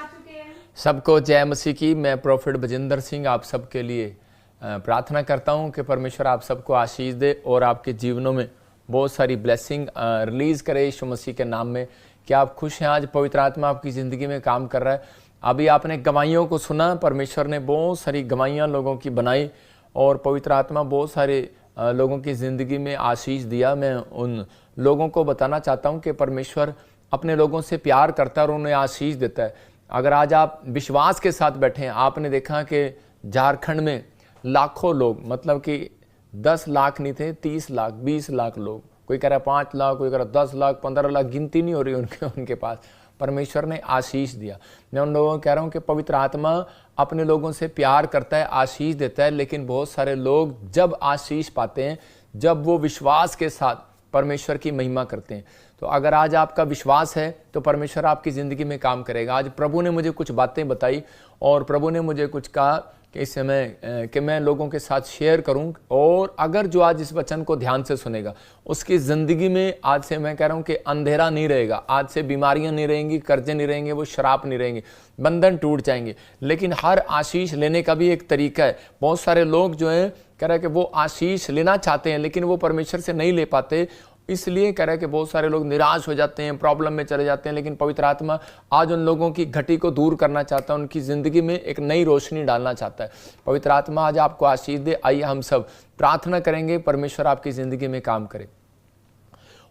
आ चुके हैं। सबको जय मसीह की। मैं प्रोफेट बजिंदर सिंह आप सबके लिए प्रार्थना करता हूं कि परमेश्वर आप सबको आशीष दे और आपके जीवनों में बहुत सारी ब्लेसिंग रिलीज़ करे यीशु मसीह के नाम में। क्या आप खुश हैं? आज पवित्र आत्मा आपकी ज़िंदगी में काम कर रहा है। अभी आपने गवाहियों को सुना, परमेश्वर ने बहुत सारी गवाहियाँ लोगों की बनाई और पवित्र आत्मा बहुत सारे लोगों की ज़िंदगी में आशीष दिया। मैं उन लोगों को बताना चाहता हूँ कि परमेश्वर अपने लोगों से प्यार करता है और उन्हें आशीष देता है। अगर आज आप विश्वास के साथ बैठे हैं, आपने देखा कि झारखंड में लाखों लोग, मतलब कि 10 लाख नहीं थे, 30 लाख 20 लाख लोग, कोई कह रहा है 5 लाख, कोई कह रहा है 10 लाख 15 लाख, गिनती नहीं हो रही उनके पास। परमेश्वर ने आशीष दिया। मैं उन लोगों को कह रहा हूँ कि पवित्र आत्मा अपने लोगों से प्यार करता है, आशीष देता है, लेकिन बहुत सारे लोग जब आशीष पाते हैं, जब वो विश्वास के साथ परमेश्वर की महिमा करते हैं। तो अगर आज आपका विश्वास है तो परमेश्वर आपकी ज़िंदगी में काम करेगा। आज प्रभु ने मुझे कुछ बातें बताई और प्रभु ने मुझे कुछ कहा कि इस समय कि मैं लोगों के साथ शेयर करूं, और अगर जो आज इस वचन को ध्यान से सुनेगा उसकी ज़िंदगी में आज से मैं कह रहा हूं कि अंधेरा नहीं रहेगा। आज से बीमारियां नहीं रहेंगी, कर्जे नहीं रहेंगे, वो शराब नहीं रहेंगे, बंधन टूट जाएंगे। लेकिन हर आशीष लेने का भी एक तरीका है। बहुत सारे लोग जो हैं कह रहे हैं कि वो आशीष लेना चाहते हैं लेकिन वो परमेश्वर से नहीं ले पाते, इसलिए कह रहा है कि बहुत सारे लोग निराश हो जाते हैं, प्रॉब्लम में चले जाते हैं। लेकिन पवित्र आत्मा आज उन लोगों की घटी को दूर करना चाहता है, उनकी ज़िंदगी में एक नई रोशनी डालना चाहता है। पवित्र आत्मा आज आपको आशीष दे। आइए हम सब प्रार्थना करेंगे, परमेश्वर आपकी ज़िंदगी में काम करे।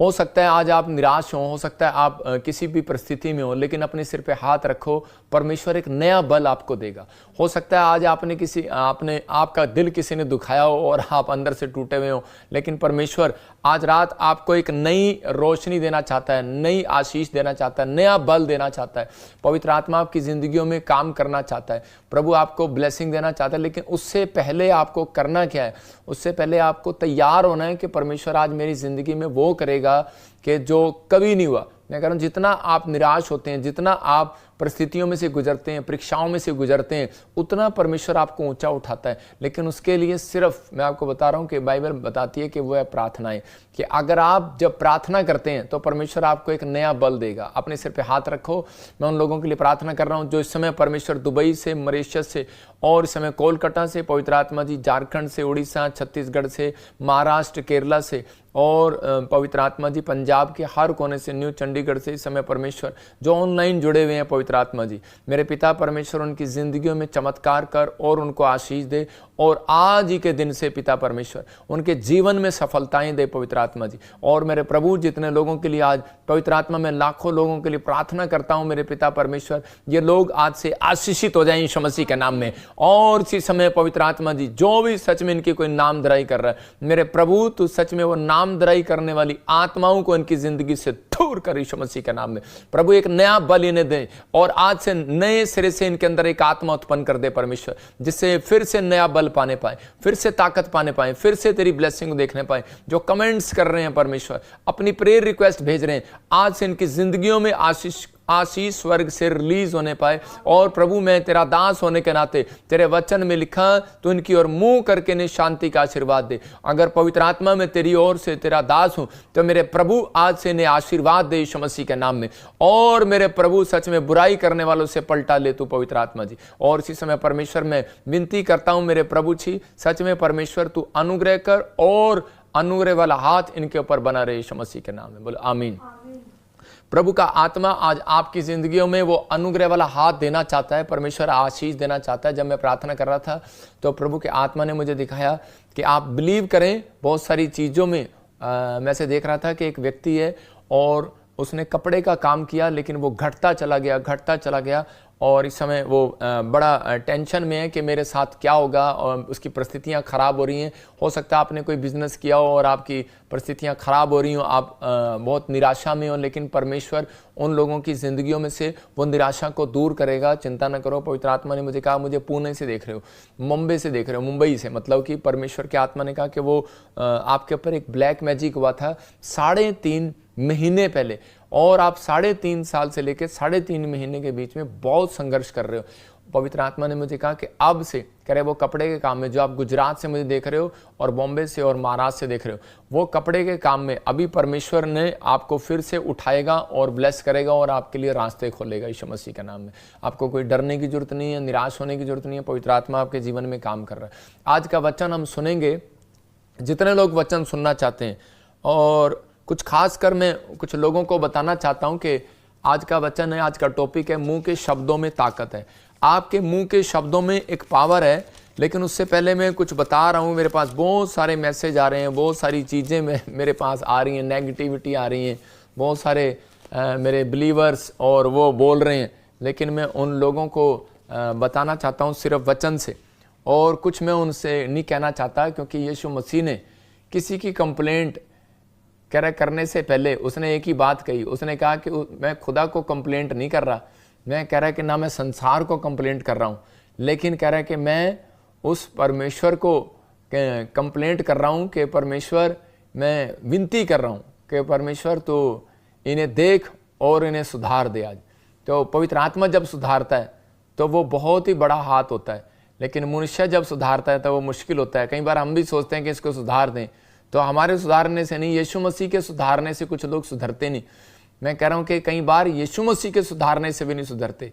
हो सकता है आज आप निराश हो सकता है आप किसी भी परिस्थिति में हो, लेकिन अपने सिर पे हाथ रखो, परमेश्वर एक नया बल आपको देगा। हो सकता है आज आपने आपका दिल किसी ने दुखाया हो और आप अंदर से टूटे हुए हो, लेकिन परमेश्वर आज रात आपको एक नई रोशनी देना चाहता है, नई आशीष देना चाहता है, नया बल देना चाहता है। पवित्र आत्मा आपकी ज़िंदगियों में काम करना चाहता है। प्रभु आपको ब्लेसिंग देना चाहता है, लेकिन उससे पहले आपको करना क्या है? उससे पहले आपको तैयार होना है कि परमेश्वर आज मेरी ज़िंदगी में वो करेगा कि जो कभी नहीं हुआ। मैं कह रहा हूँ जितना आप निराश होते हैं, जितना आप परिस्थितियों में से गुजरते हैं, परीक्षाओं में से गुजरते हैं, उतना परमेश्वर आपको ऊंचा उठाता है। लेकिन उसके लिए सिर्फ मैं आपको बता रहा हूँ कि बाइबल बताती है कि वो है प्रार्थनाएं, कि अगर आप जब प्रार्थना करते हैं तो परमेश्वर आपको एक नया बल देगा। अपने सिर पे हाथ रखो। मैं उन लोगों के लिए प्रार्थना कर रहा हूँ जो इस समय परमेश्वर दुबई से, मॉरिशस से और इस समय कोलकाता से, पवित्र आत्मा जी झारखंड से, उड़ीसा, छत्तीसगढ़ से, महाराष्ट्र, केरला से और पवित्र आत्मा जी पंजाब के हर कोने से, न्यू चंडीगढ़ से इस समय परमेश्वर जो ऑनलाइन जुड़े हुए हैं, पवित्र आत्मा जी मेरे पिता परमेश्वर उनकी ज़िंदगियों में चमत्कार कर और उनको आशीष दे। और आज ही के दिन से पिता परमेश्वर उनके जीवन में सफलताएं दे पवित्र आत्मा जी। और मेरे प्रभु जितने लोगों के लिए आज पवित्र आत्मा में लाखों लोगों के लिए प्रार्थना करता हूं मेरे पिता परमेश्वर, ये लोग आज से आशीषित हो जाएं यीशु मसीह के नाम में। और इसी समय पवित्र आत्मा जी जो भी सच में इनकी कोई नामधराई कर रहा है, मेरे प्रभु तू सच में वो नामधराई करने वाली आत्माओं को इनकी जिंदगी से दूर कर यीशु मसीह के नाम में। प्रभु एक नया बल इन्हें दे और आज से नए सिरे से इनके अंदर एक आत्मा उत्पन्न कर दे परमेश्वर, जिससे फिर से नया बल पाने पाए, फिर से ताकत पाने पाए, फिर से तेरी ब्लेसिंग को देखने पाए। जो कमेंट्स कर रहे हैं परमेश्वर, अपनी प्रेयर रिक्वेस्ट भेज रहे हैं, आज से इनकी जिंदगियों में आशीष स्वर्ग से रिलीज होने पाए। और प्रभु मैं तेरा दास होने के नाते तेरे वचन में लिखा तो इनकी ओर मुंह करके ने शांति का आशीर्वाद दे। अगर पवित्र आत्मा में तेरी ओर से तेरा दास हूं तो मेरे प्रभु आज से ने आशीर्वाद दे यीशु मसीह के नाम में। और मेरे प्रभु सच में बुराई करने वालों से पलटा ले तू पवित्र आत्मा जी। और इसी समय परमेश्वर मैं विनती करता हूं मेरे प्रभु जी, सच में परमेश्वर तू अनुग्रह कर और अनुग्रह वाला हाथ इनके ऊपर बना रहे यीशु मसीह के नाम में। बोलो आमीन। प्रभु का आत्मा आज आपकी जिंदगियों में वो अनुग्रह वाला हाथ देना चाहता है, परमेश्वर आशीष देना चाहता है। जब मैं प्रार्थना कर रहा था तो प्रभु के आत्मा ने मुझे दिखाया कि आप बिलीव करें बहुत सारी चीज़ों में। मैं से देख रहा था कि एक व्यक्ति है और उसने कपड़े का काम किया, लेकिन वो घटता चला गया और इस समय वो बड़ा टेंशन में है कि मेरे साथ क्या होगा, और उसकी परिस्थितियां खराब हो रही हैं। हो सकता है आपने कोई बिजनेस किया हो और आपकी परिस्थितियां खराब हो रही हो, आप बहुत निराशा में हो, लेकिन परमेश्वर उन लोगों की ज़िंदगियों में से वो निराशा को दूर करेगा। चिंता न करो। पवित्र आत्मा ने मुझे कहा, मुझे पुणे से देख रहे हो, मुंबई से देख रहे हो, मुंबई से, मतलब कि परमेश्वर के आत्मा ने कहा कि वो आपके ऊपर एक ब्लैक मैजिक हुआ था 3.5 महीने पहले, और आप 3.5 साल से लेकर 3.5 महीने के बीच में बहुत संघर्ष कर रहे हो। पवित्र आत्मा ने मुझे कहा कि अब से कह रहे वो कपड़े के काम में, जो आप गुजरात से मुझे देख रहे हो और बॉम्बे से और महाराष्ट्र से देख रहे हो, वो कपड़े के काम में अभी परमेश्वर ने आपको फिर से उठाएगा और ब्लेस करेगा और आपके लिए रास्ते खोलेगा यीशु मसीह के नाम में। आपको कोई डरने की जरूरत नहीं है, निराश होने की जरूरत नहीं है। पवित्र आत्मा आपके जीवन में काम कर रहा है। आज का वचन हम सुनेंगे, जितने लोग वचन सुनना चाहते हैं, और कुछ खास कर मैं कुछ लोगों को बताना चाहता हूं कि आज का वचन है, आज का टॉपिक है, मुंह के शब्दों में ताकत है। आपके मुंह के शब्दों में एक पावर है। लेकिन उससे पहले मैं कुछ बता रहा हूं, मेरे पास बहुत सारे मैसेज आ रहे हैं, बहुत सारी चीज़ें मेरे पास आ रही हैं, नेगेटिविटी आ रही हैं, बहुत सारे मेरे बिलीवर्स और वो बोल रहे हैं। लेकिन मैं उन लोगों को बताना चाहता हूं सिर्फ वचन से, और कुछ मैं उनसे नहीं कहना चाहता, क्योंकि यीशु मसीह ने किसी की कंप्लेंट करने से पहले उसने एक ही बात कही। उसने कहा कि मैं खुदा को कंप्लेंट नहीं कर रहा, मैं कह रहा कि ना मैं संसार को कंप्लेंट कर रहा हूँ, लेकिन कह रहा कि मैं उस परमेश्वर को कंप्लेंट कर रहा हूँ कि परमेश्वर, मैं विनती कर रहा हूँ कि परमेश्वर तो इन्हें देख और इन्हें सुधार दे। आज तो पवित्र आत्मा जब सुधारता है तो वो बहुत ही बड़ा हाथ होता है, लेकिन मनुष्य जब सुधारता है तो वो मुश्किल होता है। कई बार हम भी सोचते हैं कि इसको सुधार दें, तो हमारे सुधारने से नहीं, यीशु मसीह के सुधारने से कुछ लोग सुधरते नहीं। मैं कह रहा हूं कि कई बार यीशु मसीह के सुधारने से भी नहीं सुधरते,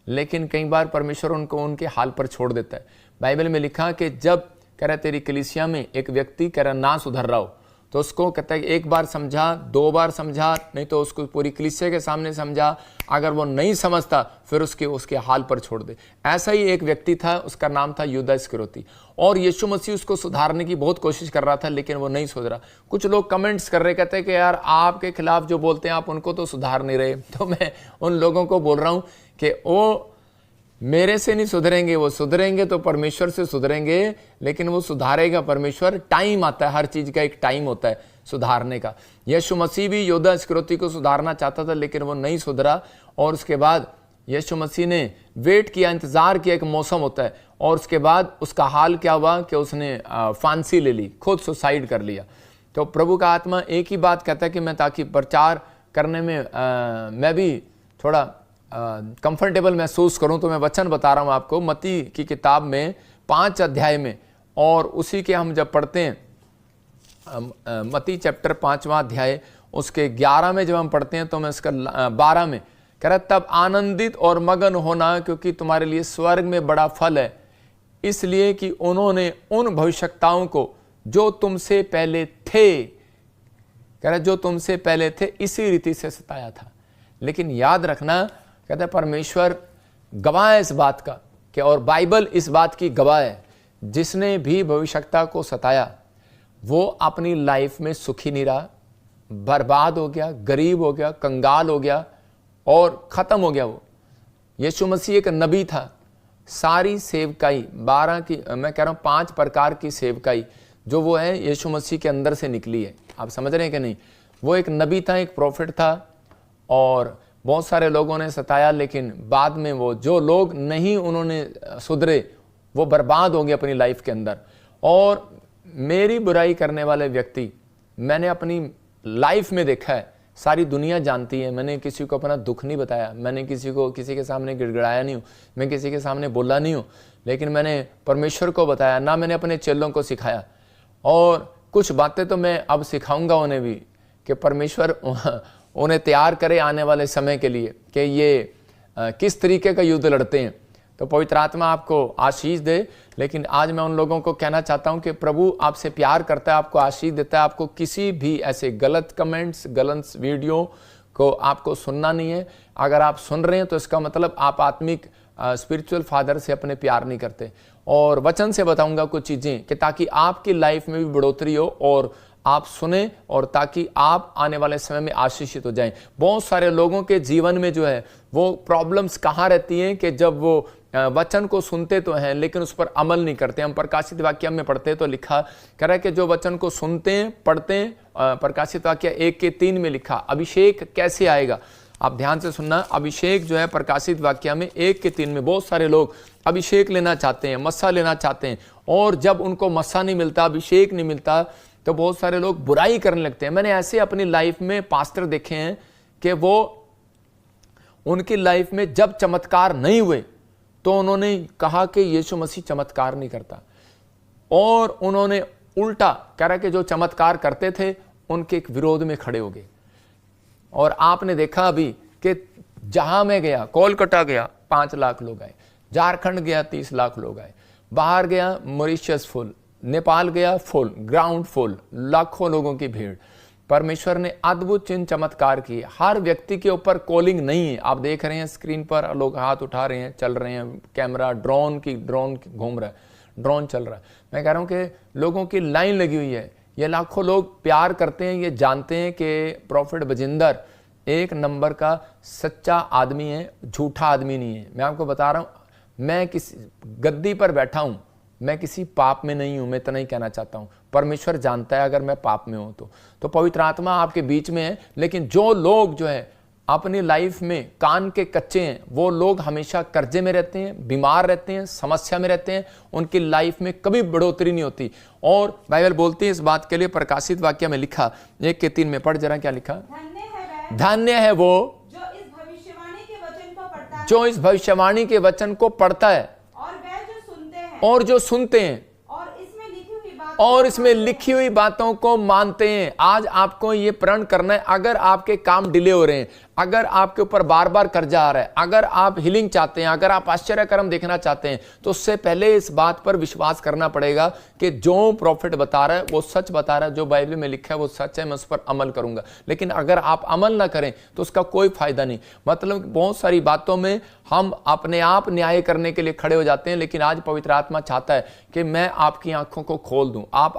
लेकिन कई बार परमेश्वर उनको उनके हाल पर छोड़ देता है। बाइबल में लिखा कि जब कह रहा तेरी कलीसिया में एक व्यक्ति कह रहा ना सुधर रहा हो, तो उसको कहता है एक बार समझा, 2 बार समझा, नहीं तो उसको पूरी कलीसिया के सामने समझा। अगर वो नहीं समझता फिर उसके हाल पर छोड़ दे। ऐसा ही एक व्यक्ति था, उसका नाम था यहूदा इस्करियोती, और यीशु मसीह उसको सुधारने की बहुत कोशिश कर रहा था, लेकिन वो नहीं सुधरा। कुछ लोग कमेंट्स कर रहे, कहते हैं कि यार आपके खिलाफ जो बोलते हैं आप उनको तो सुधार नहीं रहे। तो मैं उन लोगों को बोल रहा हूं कि वो मेरे से नहीं सुधरेंगे, वो सुधरेंगे तो परमेश्वर से सुधरेंगे, लेकिन वो सुधारेगा परमेश्वर। टाइम आता है, हर चीज का एक टाइम होता है सुधारने का। यीशु मसीह भी यहूदा इस्करियोती को सुधारना चाहता था, लेकिन वो नहीं सुधरा। और उसके बाद यीशु मसीह ने वेट किया, इंतजार किया, एक मौसम होता है, और उसके बाद उसका हाल क्या हुआ कि उसने फांसी ले ली, खुद सुसाइड कर लिया। तो प्रभु का आत्मा एक ही बात कहता है कि मैं ताकि प्रचार करने में मैं भी थोड़ा कंफर्टेबल महसूस करूं, तो मैं वचन बता रहा हूं आपको मत्ती की किताब में 5 अध्याय में, और उसी के हम जब पढ़ते हैं मत्ती चैप्टर 5वां अध्याय उसके 11 में जब हम पढ़ते हैं, तो मैं इसका 12 में कह रहा तब आनंदित और मगन होना, क्योंकि तुम्हारे लिए स्वर्ग में बड़ा फल है, इसलिए कि उन्होंने उन भविष्यवक्ताओं को जो तुमसे पहले थे, कह रहा जो तुमसे पहले थे इसी रीति से सताया था। लेकिन याद रखना, कहते हैं परमेश्वर गवाह है इस बात का कि, और बाइबल इस बात की गवाह है, जिसने भी भविष्यवक्ता को सताया वो अपनी लाइफ में सुखी नहीं रहा, बर्बाद हो गया, गरीब हो गया, कंगाल हो गया और खत्म हो गया। वो यीशु मसीह एक नबी था। सारी सेवकाई 12 की, मैं कह रहा हूं 5 प्रकार की सेवकाई जो वो है यीशु मसीह के अंदर से निकली है। आप समझ रहे हैं कि नहीं? वो एक नबी था, एक प्रॉफिट था, और बहुत सारे लोगों ने सताया, लेकिन बाद में वो जो लोग नहीं उन्होंने सुधरे वो बर्बाद हो गए अपनी लाइफ के अंदर। और मेरी बुराई करने वाले व्यक्ति मैंने अपनी लाइफ में देखा है, सारी दुनिया जानती है। मैंने किसी को अपना दुख नहीं बताया, मैंने किसी के सामने गिड़गिड़ाया नहीं हूँ, मैं किसी के सामने बोला नहीं हूँ, लेकिन मैंने परमेश्वर को बताया, ना मैंने अपने चेलों को सिखाया। और कुछ बातें तो मैं अब सिखाऊंगा उन्हें भी, कि परमेश्वर उन्हें तैयार करे आने वाले समय के लिए कि ये किस तरीके का युद्ध लड़ते हैं। तो पवित्र आत्मा आपको आशीष दे। लेकिन आज मैं उन लोगों को कहना चाहता हूं कि प्रभु आपसे प्यार करता है, आपको आशीष देता है। आपको किसी भी ऐसे गलत कमेंट्स, गलत वीडियो को आपको सुनना नहीं है। अगर आप सुन रहे हैं तो इसका मतलब आप आत्मिक स्पिरिचुअल फादर से अपने प्यार नहीं करते। और वचन से बताऊंगा कुछ चीज़ें कि ताकि आपकी लाइफ में भी बढ़ोतरी हो और आप सुने, और ताकि आप आने वाले समय में आशीषित हो जाएं। बहुत सारे लोगों के जीवन में जो है वो प्रॉब्लम्स कहाँ रहती हैं कि जब वो वचन को सुनते तो हैं लेकिन उस पर अमल नहीं करते। हम प्रकाशित वाक्य में पढ़ते तो लिखा कह रहा है कि जो वचन को सुनते हैं, पढ़ते हैं, प्रकाशित वाक्य 1:3 में लिखा अभिषेक कैसे आएगा। आप ध्यान से सुनना, अभिषेक जो है प्रकाशित वाक्य में 1:3 में बहुत सारे लोग अभिषेक लेना चाहते हैं, मस्सा लेना चाहते हैं, और जब उनको मस्सा नहीं मिलता, अभिषेक नहीं मिलता, तो बहुत सारे लोग बुराई करने लगते हैं। मैंने ऐसे अपनी लाइफ में पास्टर देखे हैं कि वो उनकी लाइफ में जब चमत्कार नहीं हुए तो उन्होंने कहा कि यीशु मसीह चमत्कार नहीं करता, और उन्होंने उल्टा कह रहा कि जो चमत्कार करते थे उनके विरोध में खड़े हो गए। और आपने देखा अभी कि जहां मैं गया, कोलकाता गया 5 लाख लोग आए, झारखंड गया 30 लाख लोग आए, बाहर गया मॉरिशस फुल, नेपाल गया फुल, ग्राउंड फुल, लाखों लोगों की भीड़। परमेश्वर ने अद्भुत चिन्ह चमत्कार किए। हर व्यक्ति के ऊपर कॉलिंग नहीं है। आप देख रहे हैं स्क्रीन पर लोग हाथ उठा रहे हैं, चल रहे हैं, कैमरा ड्रोन घूम रहा है, ड्रोन चल रहा है। मैं कह रहा हूं कि लोगों की लाइन लगी हुई है। ये लाखों लोग प्यार करते हैं, ये जानते हैं कि प्रॉफिट बजिंदर एक नंबर का सच्चा आदमी है, झूठा आदमी नहीं है। मैं आपको बता रहा हूं, मैं किसी गद्दी पर बैठा हूं, मैं किसी पाप में नहीं हूं। मैं इतना ही कहना चाहता हूं, परमेश्वर जानता है अगर मैं पाप में हूं तो पवित्र आत्मा आपके बीच में है। लेकिन जो लोग जो है अपनी लाइफ में कान के कच्चे हैं, वो लोग हमेशा कर्जे में रहते हैं, बीमार रहते हैं, समस्या में रहते हैं, उनकी लाइफ में कभी बढ़ोतरी नहीं होती। और बाइबल बोलती है इस बात के लिए, प्रकाशित वाक्य में लिखा 1:3 में, पढ़ जरा क्या लिखा, धन्य है वो जो इस भविष्यवाणी के वचन को पढ़ता है और जो सुनते हैं और इसमें लिखी हुई बातों को मानते हैं। आज आपको ये प्रण करना है, अगर आपके काम डिले हो रहे हैं, अगर आपके ऊपर बार बार कर्जा आ रहा है, अगर आप हीलिंग चाहते हैं, अगर आप आश्चर्य कर्म देखना चाहते हैं, तो उससे पहले इस बात पर विश्वास करना पड़ेगा कि जो प्रॉफिट बता रहा है वो सच बता रहा है, जो बाइबल में लिखा है वो सच है, मैं उस पर अमल करूंगा। लेकिन अगर आप अमल ना करें तो उसका कोई फायदा नहीं। मतलब बहुत सारी बातों में हम अपने आप न्याय करने के लिए खड़े हो जाते हैं, लेकिन आज पवित्र आत्मा चाहता है कि मैं आपकी आंखों को खोल दूं। आप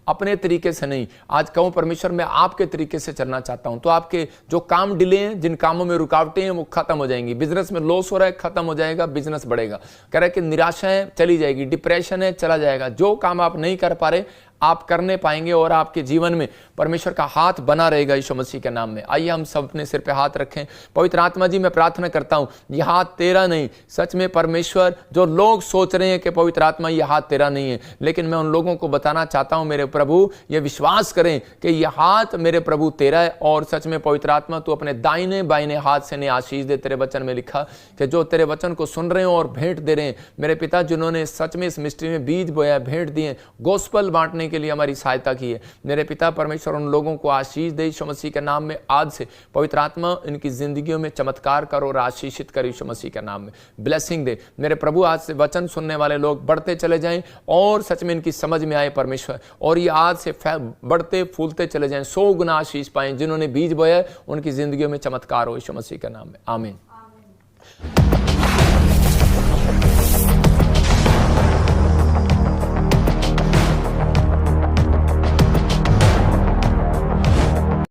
अपने तरीके से नहीं, आज कहूं परमेश्वर मैं आपके तरीके से चलना चाहता हूं, तो आपके जो काम डिले हैं, जिन कामों में रुकावटें हैं, वो खत्म हो जाएंगी। बिजनेस में लॉस हो रहा है, खत्म हो जाएगा, बिजनेस बढ़ेगा। कह रहा है कि निराशा है, चली जाएगी, डिप्रेशन है, चला जाएगा। जो काम आप नहीं कर पा रहे आप करने पाएंगे और आपके जीवन में परमेश्वर का हाथ बना रहेगा यीशु मसीह के नाम में। आइए हम सब अपने सिर पे हाथ रखें। पवित्र आत्मा जी, मैं प्रार्थना करता हूं यह हाथ तेरा नहीं, सच में परमेश्वर, जो लोग सोच रहे हैं कि पवित्र आत्मा यह हाथ तेरा नहीं है, लेकिन मैं उन लोगों को बताना चाहता हूं मेरे प्रभु, ये विश्वास करें कि यह हाथ मेरे प्रभु तेरा है। और सच में पवित्र आत्मा तू अपने दाहिने बाइने हाथ से ने आशीष दे। तेरे वचन में लिखा कि जो तेरे वचन को सुन रहे हैं और भेंट दे रहे हैं, मेरे पिता जिन्होंने सच में इस मिस्ट्री में बीज बोया, भेंट दिए, गोस्पल बांटने के लिए हमारी सहायता की है, मेरे पिता परमेश्वर उन लोगों को आशीष दे यीशु मसीह के नाम में। आज से पवित्र आत्मा इनकी जिंदगियों में चमत्कार करो और आशीषित कर यीशु मसीह के नाम में। ब्लेसिंग दे मेरे प्रभु। आज से वचन सुनने वाले लोग बढ़ते चले जाएं और सच में इनकी समझ में आए परमेश्वर, और ये आज से बढ़ते फूलते चले जाएं, 100 गुना आशीष पाएं। जिन्होंने बीज बोया उनकी जिंदगियों में चमत्कार हो यीशु मसीह के नाम में। आमीन।